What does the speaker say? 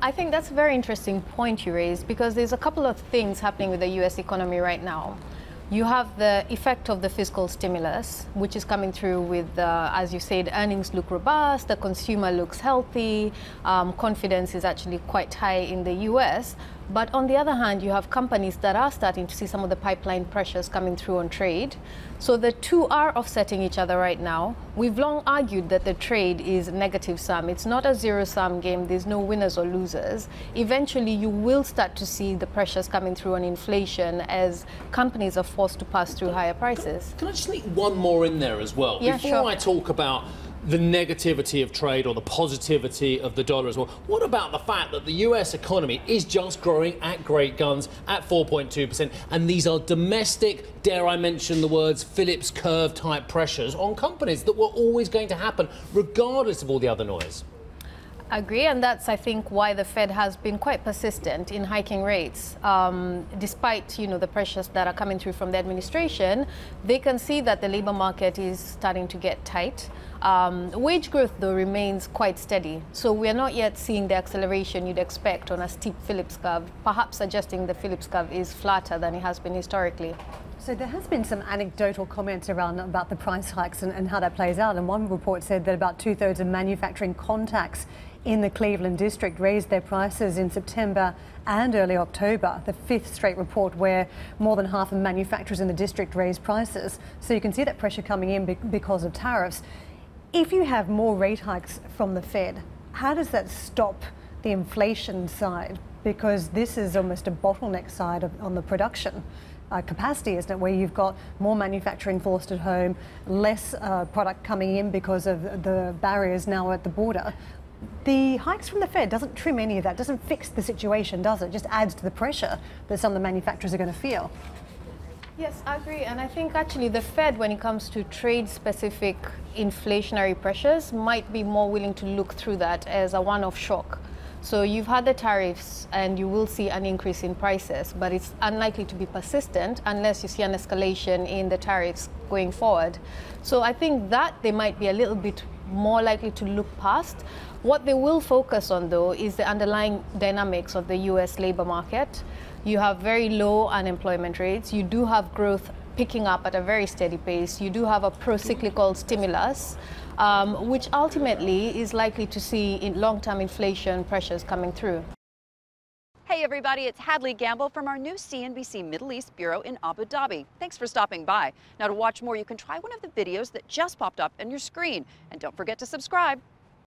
I think that's a very interesting point you raised, because there's a couple of things happening with the US economy right now. You have the effect of the fiscal stimulus, which is coming through with, as you said, earnings look robust, the consumer looks healthy, confidence is actually quite high in the US. But on the other hand, you have companies that are starting to see some of the pipeline pressures coming through on trade. So the two are offsetting each other right now. We've long argued that the trade is negative sum. It's not a zero-sum game. There's no winners or losers. Eventually, you will start to see the pressures coming through on inflation as companies are forced to pass through higher prices. Can I just sneak one more in there as well? Yeah, Before sure. I talk about the negativity of trade or the positivity of the dollar as well, what about the fact that the US economy is just growing at great guns at 4.2%, and these are domestic, dare I mention the words, Phillips curve type pressures on companies that were always going to happen regardless of all the other noise? I agree, and that's, I think, why the Fed has been quite persistent in hiking rates. Despite, the pressures that are coming through from the administration, they can see that the labor market is starting to get tight. Wage growth, though, remains quite steady. So we are not yet seeing the acceleration you'd expect on a steep Phillips curve, perhaps suggesting the Phillips curve is flatter than it has been historically. So there has been some anecdotal comments about the price hikes and how that plays out. And one report said that about 2/3 of manufacturing contacts in the Cleveland district raised their prices in September and early October, the fifth straight report where more than half of manufacturers in the district raised prices. So you can see that pressure coming in because of tariffs. If you have more rate hikes from the Fed, how does that stop the inflation side? Because this is almost a bottleneck side on the production capacity, isn't it, where you've got more manufacturing forced at home, less product coming in because of the barriers now at the border. The hikes from the Fed doesn't trim any of that, doesn't fix the situation, does it? Just adds to the pressure that some of the manufacturers are going to feel. Yes, I agree. And I think actually the Fed, when it comes to trade-specific inflationary pressures, might be more willing to look through that as a one-off shock. So you've had the tariffs and you will see an increase in prices, but it's unlikely to be persistent unless you see an escalation in the tariffs going forward. So I think that they might be a little bit more likely to look past. What they will focus on, though, is the underlying dynamics of the US labor market. You have very low unemployment rates. You do have growth picking up at a very steady pace. You do have a pro-cyclical stimulus, which ultimately is likely to see long-term inflation pressures coming through. Hey everybody, it's Hadley Gamble from our new CNBC Middle East Bureau in Abu Dhabi. Thanks for stopping by. Now to watch more, you can try one of the videos that just popped up on your screen. And don't forget to subscribe.